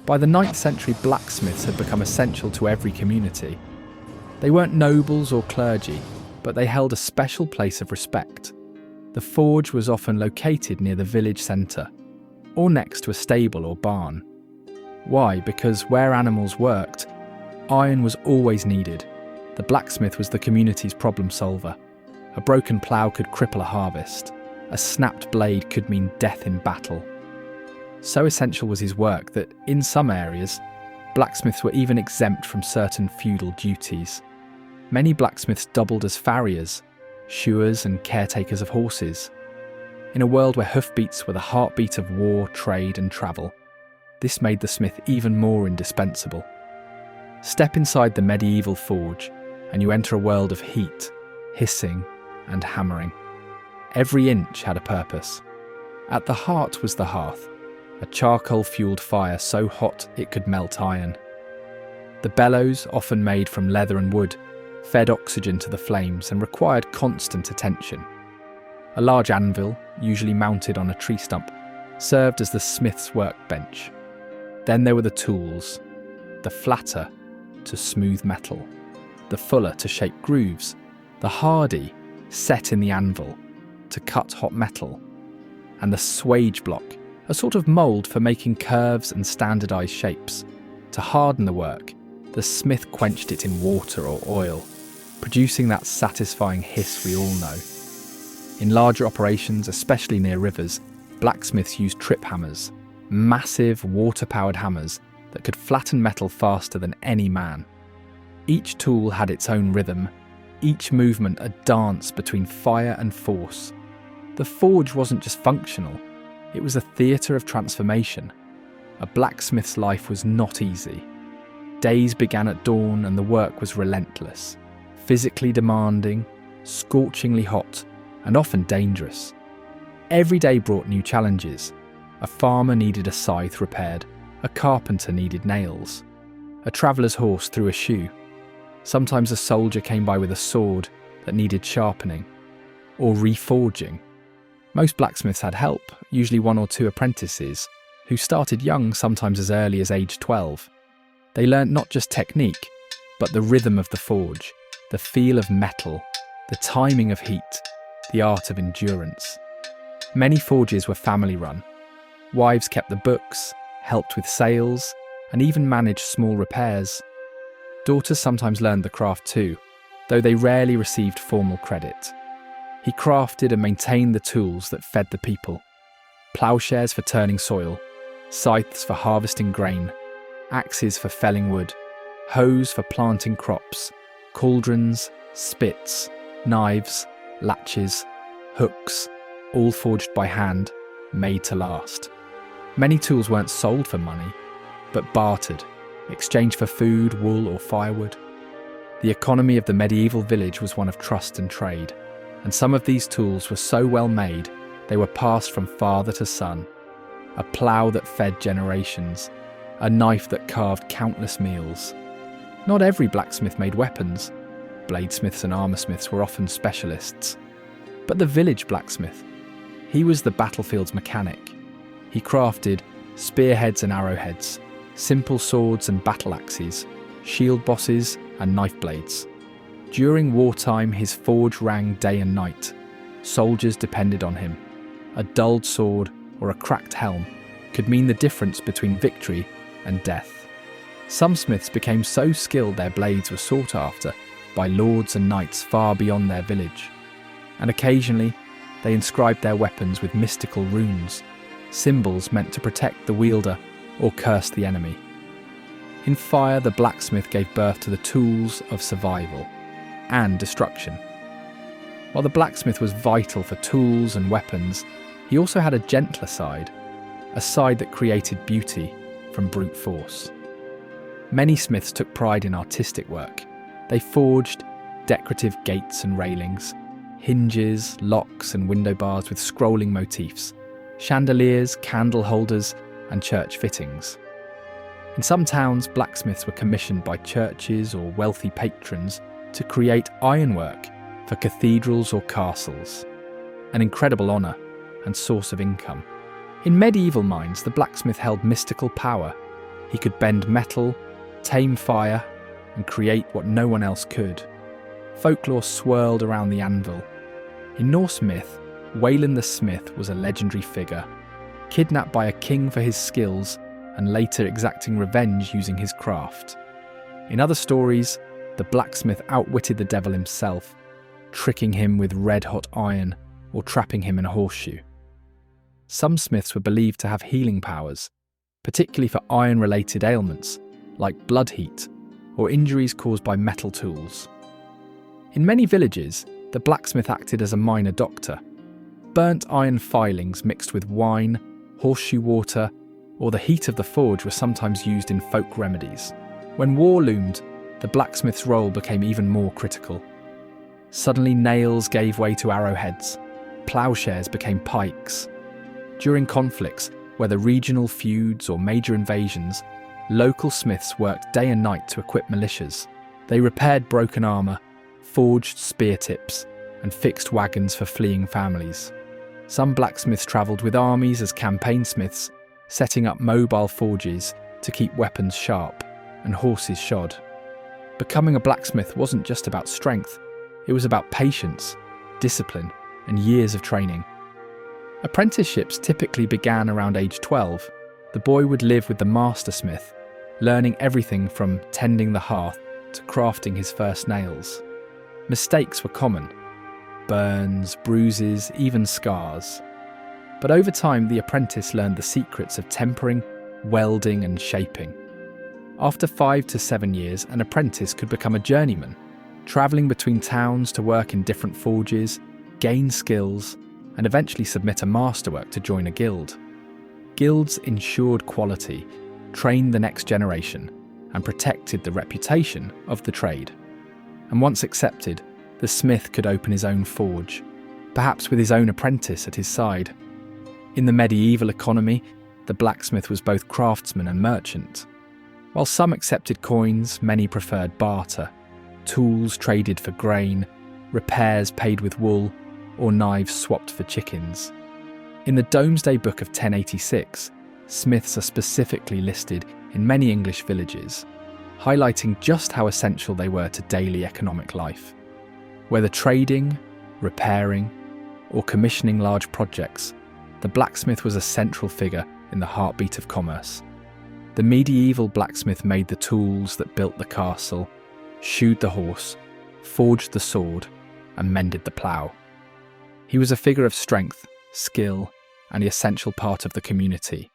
By the 9th century, blacksmiths had become essential to every community. They weren't nobles or clergy, but they held a special place of respect. The forge was often located near the village centre, or next to a stable or barn. Why? Because where animals worked, iron was always needed. The blacksmith was the community's problem solver. A broken plough could cripple a harvest. A snapped blade could mean death in battle. So essential was his work that, in some areas, blacksmiths were even exempt from certain feudal duties. Many blacksmiths doubled as farriers, shoers and caretakers of horses. In a world where hoofbeats were the heartbeat of war, trade and travel, this made the smith even more indispensable. Step inside the medieval forge and you enter a world of heat, hissing and hammering. Every inch had a purpose. At the heart was the hearth, a charcoal-fueled fire so hot it could melt iron. The bellows, often made from leather and wood, fed oxygen to the flames and required constant attention. A large anvil, usually mounted on a tree stump, served as the smith's workbench. Then there were the tools, the flatter to smooth metal, the fuller to shape grooves, the hardy, set in the anvil, to cut hot metal, and the swage block, a sort of mould for making curves and standardised shapes. To harden the work, the smith quenched it in water or oil, producing that satisfying hiss we all know. In larger operations, especially near rivers, blacksmiths used trip hammers, massive water-powered hammers that could flatten metal faster than any man. Each tool had its own rhythm, each movement a dance between fire and force. The forge wasn't just functional, it was a theatre of transformation. A blacksmith's life was not easy. Days began at dawn and the work was relentless, physically demanding, scorchingly hot, and often dangerous. Every day brought new challenges. A farmer needed a scythe repaired, a carpenter needed nails, a traveller's horse threw a shoe. Sometimes a soldier came by with a sword that needed sharpening, or reforging. Most blacksmiths had help, usually 1 or 2 apprentices, who started young, sometimes as early as age 12. They learnt not just technique, but the rhythm of the forge, the feel of metal, the timing of heat, the art of endurance. Many forges were family-run. Wives kept the books, helped with sales, and even managed small repairs. Daughters sometimes learned the craft too, though they rarely received formal credit. He crafted and maintained the tools that fed the people. Ploughshares for turning soil, scythes for harvesting grain, axes for felling wood, hoes for planting crops, cauldrons, spits, knives, latches, hooks, all forged by hand, made to last. Many tools weren't sold for money, but bartered, exchanged for food, wool or firewood. The economy of the medieval village was one of trust and trade, and some of these tools were so well made they were passed from father to son. A plough that fed generations, a knife that carved countless meals. Not every blacksmith made weapons. Bladesmiths and armoursmiths were often specialists. But the village blacksmith, he was the battlefield's mechanic. He crafted spearheads and arrowheads, simple swords and battle axes, shield bosses and knife blades. During wartime, his forge rang day and night. Soldiers depended on him. A dulled sword or a cracked helm could mean the difference between victory and death. Some smiths became so skilled their blades were sought after by lords and knights far beyond their village. And occasionally, they inscribed their weapons with mystical runes, symbols meant to protect the wielder or curse the enemy. In fire, the blacksmith gave birth to the tools of survival and destruction. While the blacksmith was vital for tools and weapons, he also had a gentler side, a side that created beauty from brute force. Many smiths took pride in artistic work. They forged decorative gates and railings, hinges, locks and window bars with scrolling motifs, chandeliers, candle holders and church fittings. In some towns, blacksmiths were commissioned by churches or wealthy patrons to create ironwork for cathedrals or castles, an incredible honour and source of income. In medieval minds, the blacksmith held mystical power. He could bend metal, tame fire, and create what no one else could. Folklore swirled around the anvil. In Norse myth, Wayland the Smith was a legendary figure, kidnapped by a king for his skills and later exacting revenge using his craft. In other stories, the blacksmith outwitted the devil himself, tricking him with red-hot iron or trapping him in a horseshoe. Some smiths were believed to have healing powers, particularly for iron-related ailments like blood heat or injuries caused by metal tools. In many villages, the blacksmith acted as a minor doctor. Burnt iron filings mixed with wine, horseshoe water, or the heat of the forge were sometimes used in folk remedies. When war loomed, the blacksmith's role became even more critical. Suddenly nails gave way to arrowheads, ploughshares became pikes. During conflicts, whether regional feuds or major invasions, local smiths worked day and night to equip militias. They repaired broken armour, forged spear tips, and fixed wagons for fleeing families. Some blacksmiths travelled with armies as campaign smiths, setting up mobile forges to keep weapons sharp and horses shod. Becoming a blacksmith wasn't just about strength, it was about patience, discipline, and years of training. Apprenticeships typically began around age 12. The boy would live with the master smith, learning everything from tending the hearth to crafting his first nails. Mistakes were common: burns, bruises, even scars. But over time, the apprentice learned the secrets of tempering, welding, and shaping. After 5 to 7 years, an apprentice could become a journeyman, travelling between towns to work in different forges, gain skills, and eventually submit a masterwork to join a guild. Guilds ensured quality, trained the next generation, and protected the reputation of the trade. And once accepted, the smith could open his own forge, perhaps with his own apprentice at his side. In the medieval economy, the blacksmith was both craftsman and merchant. While some accepted coins, many preferred barter, tools traded for grain, repairs paid with wool, or knives swapped for chickens. In the Domesday Book of 1086, smiths are specifically listed in many English villages, highlighting just how essential they were to daily economic life. Whether trading, repairing, or commissioning large projects, the blacksmith was a central figure in the heartbeat of commerce. The medieval blacksmith made the tools that built the castle, shoed the horse, forged the sword, and mended the plough. He was a figure of strength, skill, and the essential part of the community.